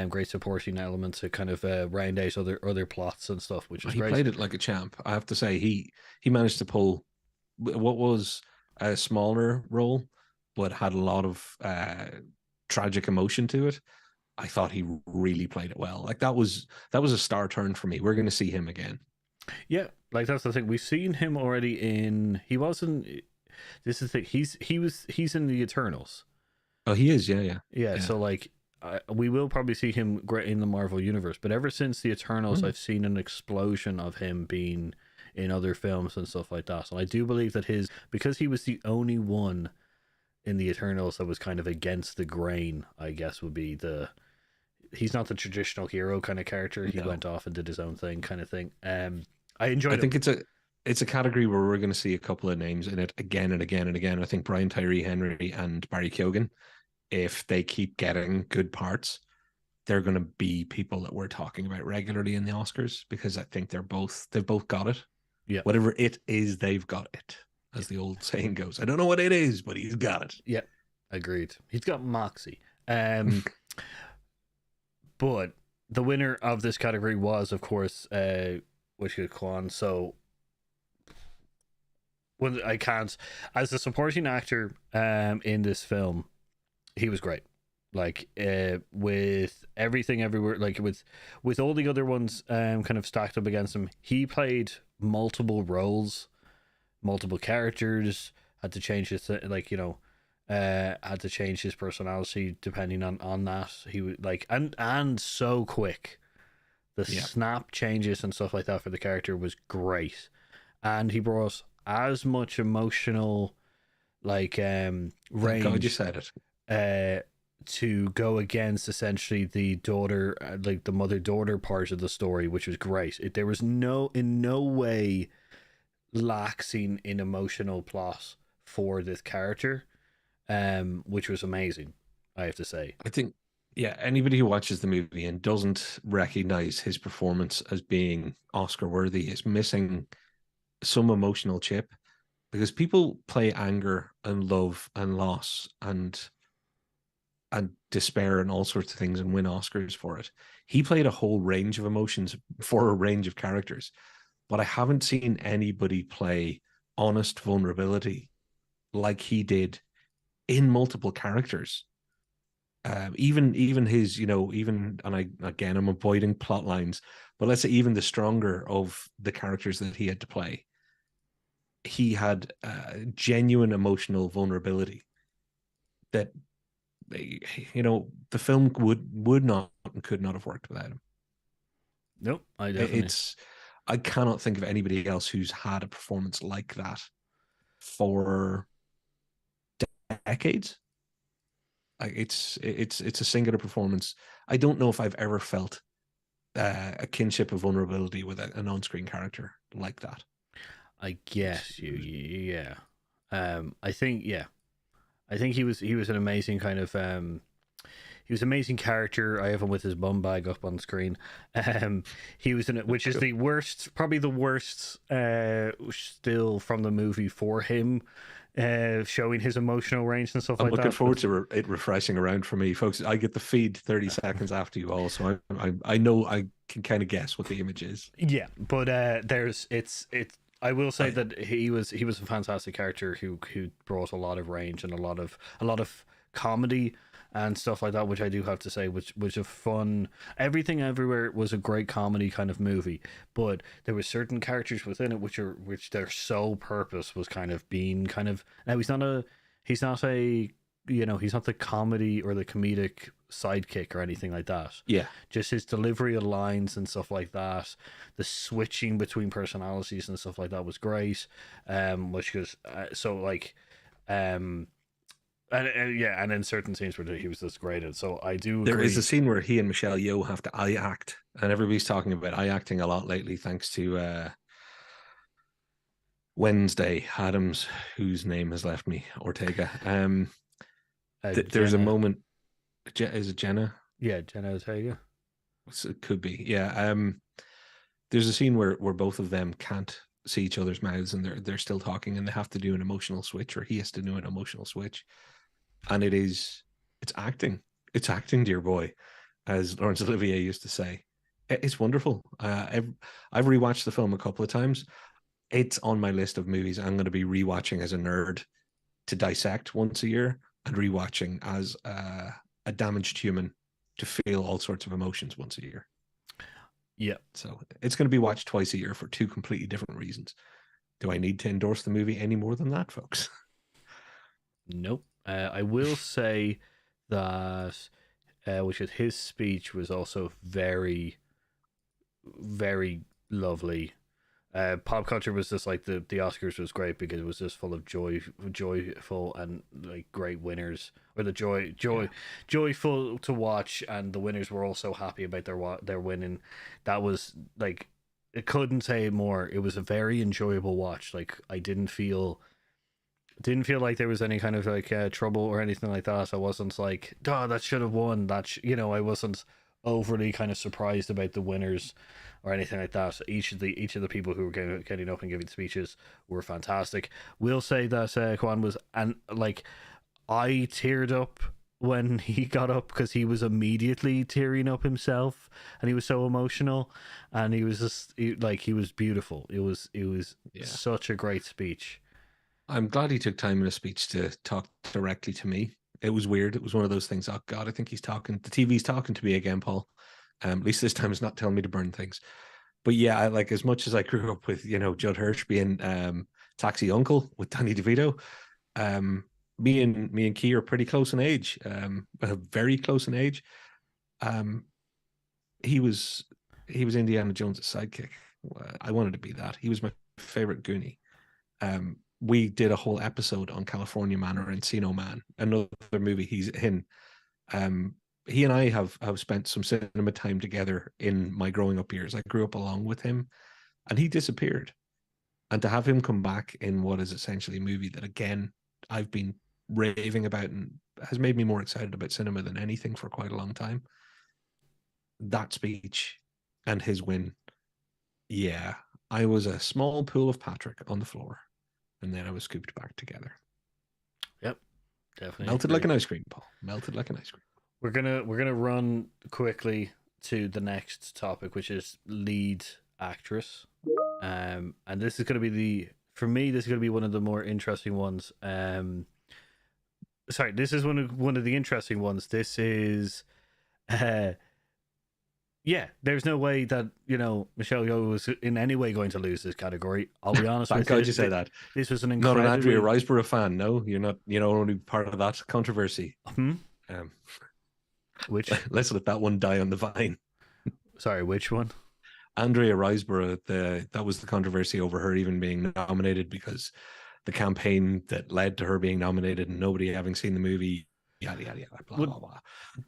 great supporting elements to kind of round out other plots and stuff, which was great. He played it like a champ. I have to say, he managed to pull what was a smaller role, but had a lot of tragic emotion to it. I thought he really played it well. Like that was a star turn for me. We're going to see him again. Yeah, like that's the thing. We've seen him already in. He wasn't. This is the thing. He's in the Eternals. Oh, he is. Yeah, Yeah. So like, we will probably see him in the Marvel universe. But ever since the Eternals, I've seen an explosion of him being in other films and stuff like that. So I do believe that because he was the only one in the Eternals that was kind of against the grain, I guess would be he's not the traditional hero kind of character. He went off and did his own thing kind of thing. I enjoyed it. I think it's a category where we're going to see a couple of names in it again and again and again. I think Brian Tyree Henry and Barry Keoghan, if they keep getting good parts, they're going to be people that we're talking about regularly in the Oscars, because I think they've both got it. Yeah. Whatever it is, they've got it, as the old saying goes. I don't know what it is, but he's got it. Yeah, agreed. He's got moxie. But the winner of this category was, of course, Kwan. So when I can't, as a supporting actor in this film, he was great. Like with everything everywhere, like with all the other ones kind of stacked up against him, he played multiple roles, multiple characters, had to change his had to change his personality depending on that. He would like and so quick. The snap changes and stuff like that for the character was great. And he brought as much emotional range. Thank God you said it. To go against essentially the daughter, like the mother-daughter part of the story, which was great. There was in no way laxing in emotional plot for this character, which was amazing, I have to say. I think, anybody who watches the movie and doesn't recognize his performance as being Oscar worthy is missing some emotional chip, because people play anger and love and loss and despair and all sorts of things and win Oscars for it. He played a whole range of emotions for a range of characters, but I haven't seen anybody play honest vulnerability like he did in multiple characters. Even his, and I'm avoiding plot lines, but let's say even the stronger of the characters that he had to play, he had genuine emotional vulnerability that, the film would not and could not have worked without him. Nope, I cannot think of anybody else who's had a performance like that for decades. It's a singular performance. I don't know if I've ever felt a kinship of vulnerability with an on-screen character like that. I guess yeah. I think he was an amazing kind of he was an amazing character. I have him with his bum bag up on screen. He was in it, which is probably the worst still from the movie for him, showing his emotional range and stuff like that. I'm looking forward to it refreshing around for me, folks. I get the feed 30 seconds after you all, so I know I can kind of guess what the image is. Yeah, but I will say that he was a fantastic character who brought a lot of range and a lot of comedy and stuff like that, which I do have to say, which was a fun. Everything Everywhere was a great comedy kind of movie, but there were certain characters within it which their sole purpose was kind of being kind of. Now he's not the comedy or the comedic sidekick or anything like that. Yeah. Just his delivery of lines and stuff like that. The switching between personalities and stuff like that was great. Which was and in certain scenes where he was just great at. So I do agree. There is a scene where he and Michelle Yeoh have to eye act, and everybody's talking about eye acting a lot lately, thanks to Wednesday Adams, whose name has left me, Ortega. There's a moment. Is it Jenna? Yeah, Jenna Ortega. It could be. Yeah. There's a scene where both of them can't see each other's mouths, and they're still talking, and they have to do an emotional switch, or he has to do an emotional switch, and it's acting. It's acting, dear boy, as Laurence Olivier used to say. It's wonderful. I've rewatched the film a couple of times. It's on my list of movies I'm going to be rewatching as a nerd to dissect once a year, and rewatching as a damaged human to feel all sorts of emotions once a year. Yeah. So it's going to be watched twice a year for two completely different reasons. Do I need to endorse the movie any more than that, folks? Nope. I will say that which is his speech was also very, very lovely. Pop culture was just like the Oscars was great because it was just full of joyful and like great winners, or the joyful to watch, and the winners were also happy about their winning. That was like, I couldn't say more. It was a very enjoyable watch. Like I didn't feel like there was any kind of like trouble or anything like that. I wasn't like, oh, that should have won. I wasn't overly kind of surprised about the winners or anything like that. Each of the people who were getting up and giving speeches were fantastic. We'll say that Kwan was, and like, I teared up when he got up because he was immediately tearing up himself, and he was so emotional, and he was just he was beautiful. It was such a great speech. I'm glad he took time in his speech to talk directly to me. It was weird. It was one of those things. Oh God, I think he's talking. The TV's talking to me again, Paul. At least this time it's not telling me to burn things. But yeah, I, like, as much as I grew up with, Judd Hirsch being Taxi Uncle with Danny DeVito, me and Key are pretty close in age, very close in age. He was Indiana Jones' sidekick. I wanted to be that. He was my favorite Goonie. We did a whole episode on California Man or Encino Man, another movie he's in. He and I have spent some cinema time together in my growing up years. I grew up along with him, and he disappeared. And to have him come back in what is essentially a movie that, again, I've been raving about and has made me more excited about cinema than anything for quite a long time. That speech and his win, yeah, I was a small pool of Patrick on the floor, and then I was scooped back together. Yep, definitely melted like an ice cream, Paul. Melted like an ice cream. We're gonna run quickly to the next topic, which is lead actress. And this is gonna be for me, this is gonna be one of the more interesting ones. Sorry, this is one of the interesting ones. This is yeah, there's no way that Michelle Yeoh was in any way going to lose this category. I'll be honest. Thank God you say that. This was an incredibly... Not an Andrea Riseborough fan. No, you're not. You don't want to be part of that controversy. Which let's let that one die on the vine. Sorry, which one? Andrea Riseborough. That was the controversy over her even being nominated, because the campaign that led to her being nominated and nobody having seen the movie. Yada yada yada. Blah blah blah.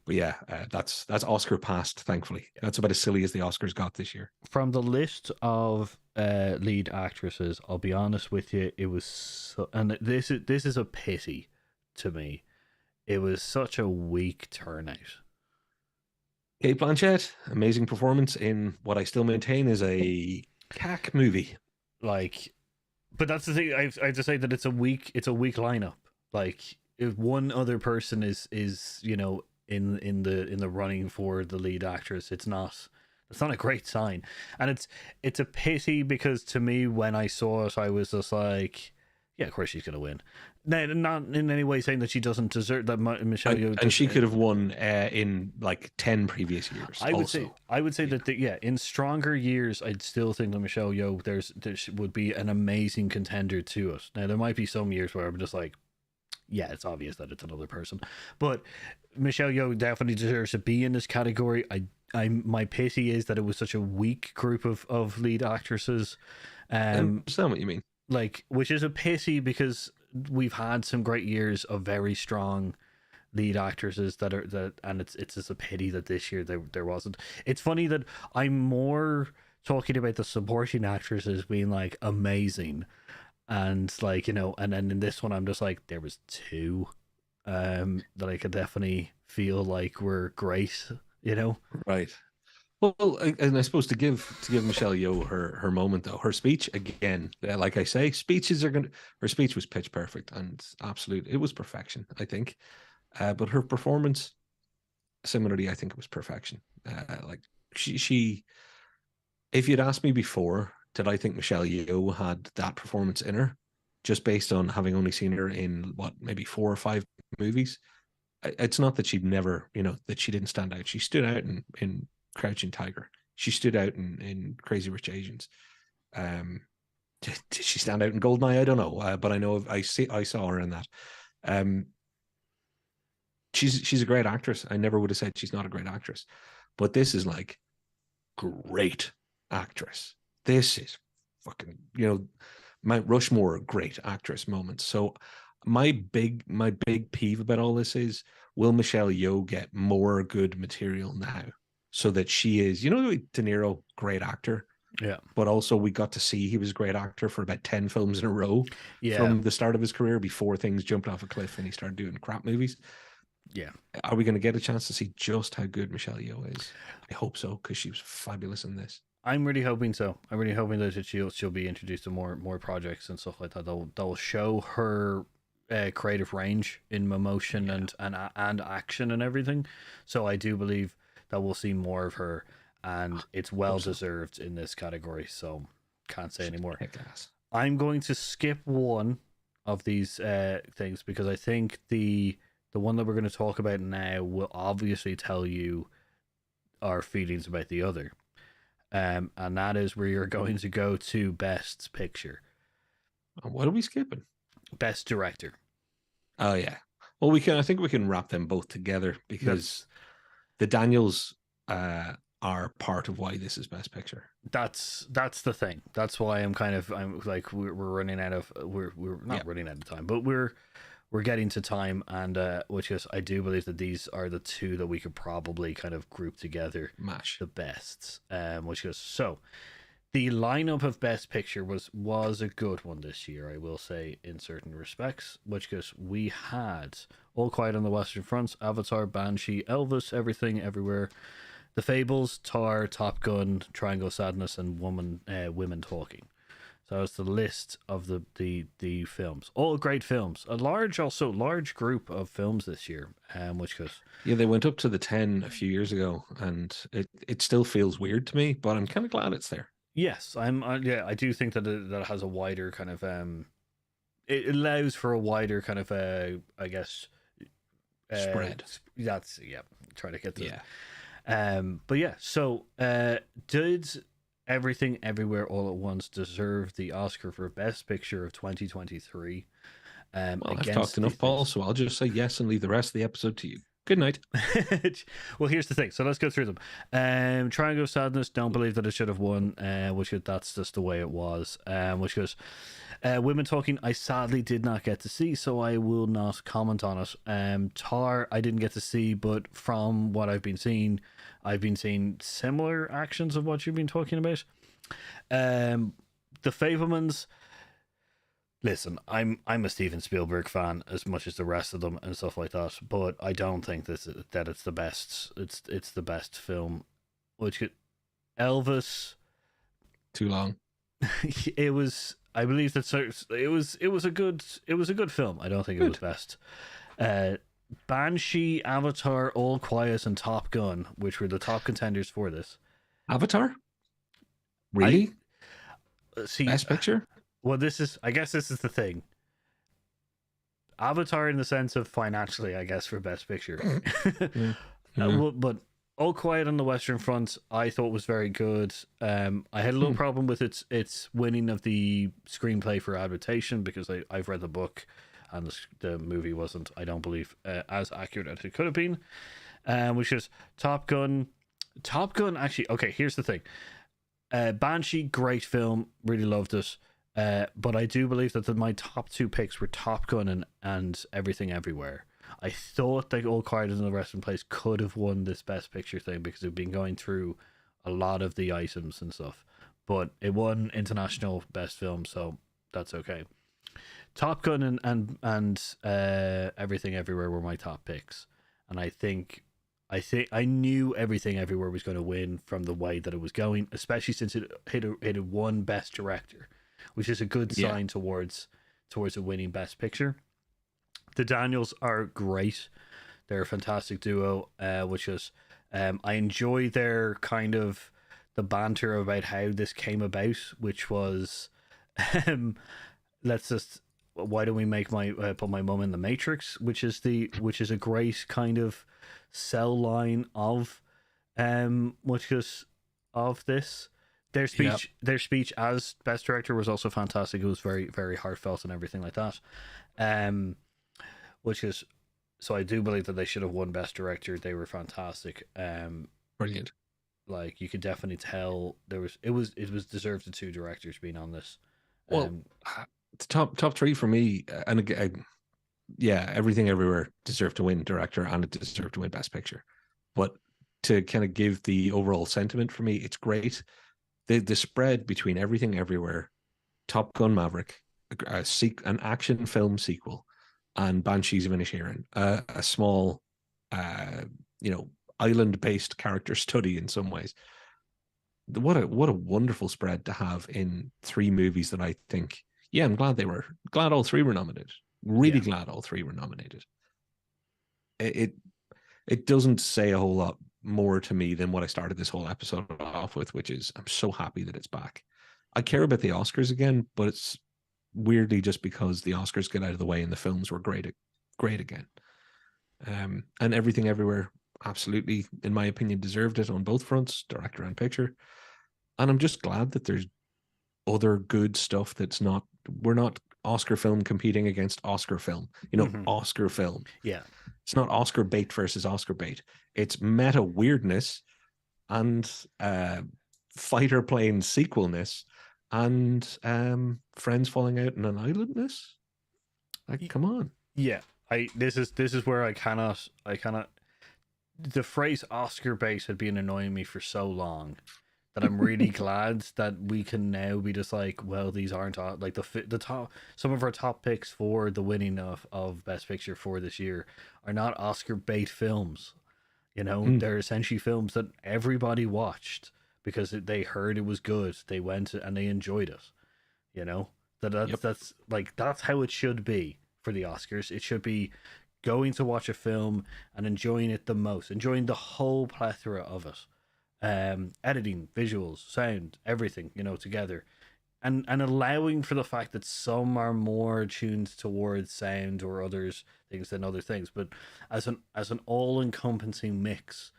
But yeah, that's Oscar passed. Thankfully, that's about as silly as the Oscars got this year. From the list of lead actresses, I'll be honest with you, it was and this is a pity to me. It was such a weak turnout. Kate Blanchett, amazing performance in what I still maintain is a cack movie. Like, but that's the thing. I have to say that it's a weak lineup. Like, if one other person is in the running for the lead actress, it's not a great sign, and it's a pity, because to me, when I saw it, I was just like, yeah, of course she's gonna win. Now, not in any way saying that she doesn't deserve that. Michelle Yeoh, and she could have won in like 10 previous years. I would say that in stronger years, I'd still think that Michelle Yeoh there would be an amazing contender to it. Now, there might be some years where I'm just like, yeah, it's obvious that it's another person, but Michelle Yeoh definitely deserves to be in this category. My pity is that it was such a weak group of lead actresses. I understand what you mean. Like, which is a pity, because we've had some great years of very strong lead actresses and it's just a pity that this year there wasn't. It's funny that I'm more talking about the supporting actresses being like amazing, and like, and then in this one I'm just like, there was two that I could definitely feel like were great, right. Well, and I suppose to give Michelle Yeoh her moment, though, her speech, again, like I say, her speech was pitch perfect and absolute. It was perfection, I think. But her performance, similarly, I think it was perfection. Like she, if you'd asked me before, did I think Michelle Yeoh had that performance in her, just based on having only seen her in maybe 4 or 5 movies, it's not that she'd never, that she didn't stand out. She stood out in Crouching Tiger. She stood out in Crazy Rich Asians. Did she stand out in Goldeneye? I don't know, but I know I saw her in that. She's a great actress. I never would have said she's not a great actress, but this is like great actress. This is fucking, Mount Rushmore great actress moments. So my big peeve about all this is, will Michelle Yeoh get more good material now so that she is, De Niro, great actor. Yeah. But also we got to see he was a great actor for about 10 films in a row from the start of his career before things jumped off a cliff and he started doing crap movies. Yeah. Are we going to get a chance to see just how good Michelle Yeoh is? I hope so, because she was fabulous in this. I'm really hoping so. I'm really hoping that she'll be introduced to more projects and stuff like that. That'll show her creative range in emotion and action and everything. So I do believe that we'll see more of her, and it's well deserved in this category. So can't say anymore. I'm going to skip one of these things because I think the one that we're going to talk about now will obviously tell you our feelings about the other. And that is where you're going to go to Best Picture. What are we skipping? Best Director. Oh yeah. Well, I think we can wrap them both together because the Daniels are part of why this is Best Picture. That's the thing. That's why I'm like we're running out of we're not running out of time, but we're getting to time, and which is, I do believe that these are the two that we could probably kind of group together, mash the bests. Which is, so the lineup of Best Picture was a good one this year, I will say, in certain respects. Which is, we had All Quiet on the Western Front, Avatar, Banshee, Elvis, Everything Everywhere, The Fables, Tar, Top Gun, Triangle Sadness, and Women Talking. So it's the list of the films. All great films. A large group of films this year. Which goes. Yeah, they went up to the 10 a few years ago, and it still feels weird to me, but I'm kind of glad it's there. Yes, I do think that it has a wider kind of it allows for a wider kind of I guess spread. That's trying to get to but yeah, so did Everything Everywhere All at Once deserve the Oscar for Best Picture of 2023? Well, I've talked enough, Paul, so I'll just say yes and leave the rest of the episode to you. Good night. Well, here's the thing. So let's go through them. Triangle Sadness, don't believe that it should have won, that's just the way it was. Which goes, Women Talking, I sadly did not get to see, so I will not comment on it. Tar, I didn't get to see, but from what I've been seeing similar actions of what you've been talking about. The Fabelmans, listen, I'm a Steven Spielberg fan as much as the rest of them and stuff like that, but I don't think that it's the best. It's the best film. Which Elvis, too long. It was. I believe that it was a good film. I don't think it was best. Banshee, Avatar, All Quiet, and Top Gun, which were the top contenders for this. Avatar? Really? See, Best Picture? Well, I guess this is the thing. Avatar in the sense of financially, I guess, for Best Picture. But All Quiet on the Western Front, I thought was very good. I had a little problem with its winning of the screenplay for adaptation because I've read the book and the movie wasn't, I don't believe, as accurate as it could have been. Which is Top Gun. Top Gun, actually, okay, here's the thing. Banshee, great film, really loved it. But I do believe that my top two picks were Top Gun and Everything Everywhere. I thought that All Quiet on the Western Place could have won this Best Picture thing because it'd been going through a lot of the items and stuff. But it won International Best Film, so that's okay. Top Gun and Everything Everywhere were my top picks, and I think I knew Everything Everywhere was going to win from the way that it was going, especially since it had won Best Director, which is a good sign towards a winning Best Picture. The Daniels are great; they're a fantastic duo. Which is I enjoy their kind of the banter about how this came about, which was let's just. why don't we make my put my mum in the Matrix, which is a great kind of cell line of which is of this. Their speech as best director was also fantastic. It was very, very heartfelt and everything like that. Which is, so I do believe that they should have won best director. They were fantastic. Brilliant. Like, you could definitely tell it was deserved the two directors being on this. Well, the top three for me, and again, yeah, Everything Everywhere deserved to win director and it deserved to win best picture. But to kind of give the overall sentiment for me, it's great. The spread between Everything Everywhere, Top Gun Maverick, an action film sequel, and Banshees of Inisherin, a small, island-based character study in some ways. What a wonderful spread to have in three movies that I think, yeah, I'm glad all three were nominated. Really glad all three were nominated. It doesn't say a whole lot more to me than what I started this whole episode off with, which is I'm so happy that it's back. I care about the Oscars again, but it's weirdly just because the Oscars get out of the way and the films were great again. And Everything Everywhere absolutely, in my opinion, deserved it on both fronts, director and picture. And I'm just glad that there's other good stuff we're not Oscar film competing against Oscar film, Oscar film. Yeah. It's not Oscar bait versus Oscar bait. It's meta weirdness and fighter plane sequelness and friends falling out in an islandness. Like, come on. Yeah. This is where I cannot the phrase Oscar bait had been annoying me for so long that I'm really glad that we can now be just like, well, these aren't like the top. Some of our top picks for the winning of Best Picture for this year are not Oscar bait films. They're essentially films that everybody watched because they heard it was good. They went and they enjoyed it. That's how it should be for the Oscars. It should be going to watch a film and enjoying it the most, enjoying the whole plethora of it. Editing, visuals, sound, everything, together, and allowing for the fact that some are more tuned towards sound or others things than other things, but as an all-encompassing mix,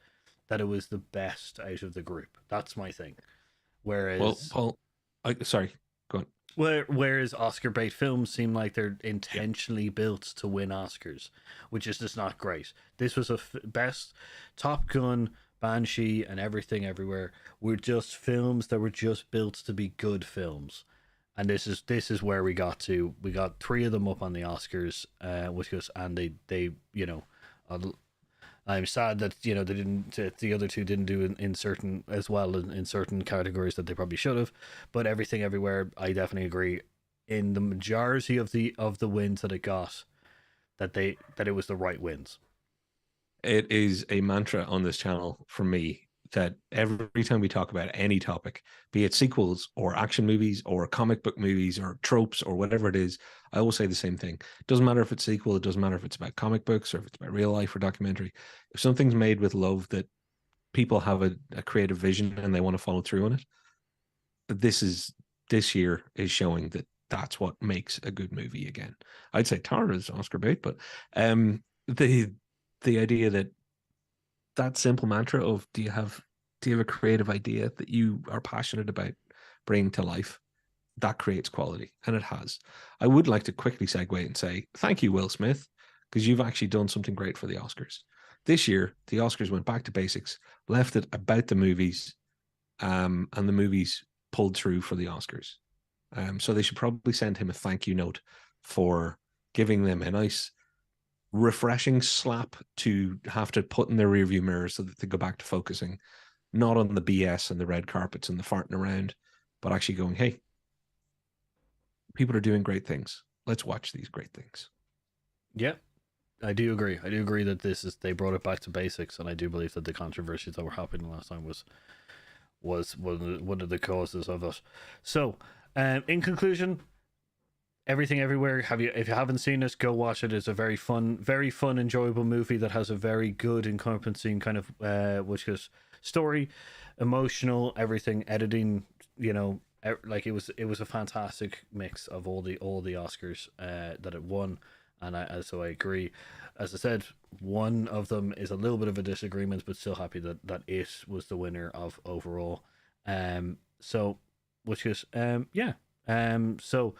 that it was the best out of the group. That's my thing. Whereas, Paul, sorry, go on. Whereas Oscar bait films seem like they're intentionally built to win Oscars, which is just not great. This was best Top Gun, Banshee, and Everything Everywhere were just films that were just built to be good films, and this is where we got three of them up on the Oscars, which was, and they I'm sad that they didn't, the other two didn't do in certain as well in certain categories that they probably should have, but Everything Everywhere, I definitely agree, in the majority of the wins that it got, that it was the right wins. It is a mantra on this channel for me that every time we talk about any topic, be it sequels or action movies or comic book movies or tropes or whatever it is, I always say the same thing. It doesn't matter if it's sequel, it doesn't matter if it's about comic books or if it's about real life or documentary. If something's made with love, that people have a creative vision and they want to follow through on it, this year is showing that that's what makes a good movie again. I'd say Tar is Oscar bait, but the idea that simple mantra of do you have a creative idea that you are passionate about bringing to life, that creates quality, and it has. I would like to quickly segue and say thank you, Will Smith, because you've actually done something great for the Oscars. This year, the Oscars went back to basics, left it about the movies, and the movies pulled through for the Oscars. So they should probably send him a thank you note for giving them a nice refreshing slap to have to put in their rearview mirror so that they go back to focusing not on the BS and the red carpets and the farting around, but actually going, hey, people are doing great things. Let's watch these great things. Yeah, I do agree. I do agree that they brought it back to basics, and I do believe that the controversies that were happening last time was one of the causes of it. So, in conclusion, Everything Everywhere, if you haven't seen it, go watch it. It's a very fun, enjoyable movie that has a very good encompassing kind of which is story, emotional, everything, editing, like it was a fantastic mix of all the Oscars that it won, and so I agree. As I said, one of them is a little bit of a disagreement, but still happy that it was the winner of overall. So which is yeah. So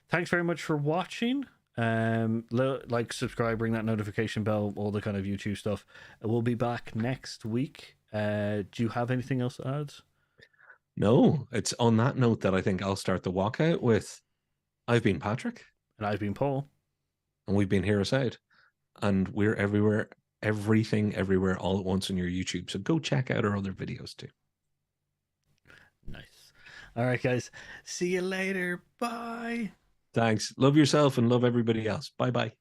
thanks very much for watching. Like, subscribe, ring that notification bell, all the kind of YouTube stuff. We'll be back next week. Do you have anything else to add? No, it's on that note that I think I'll start the walkout with. I've been Patrick. And I've been Paul. And we've been Hear Us Out. And we're everywhere, everything, everywhere, all at once on your YouTube. So go check out our other videos too. Nice. All right, guys. See you later. Bye. Thanks. Love yourself and love everybody else. Bye-bye.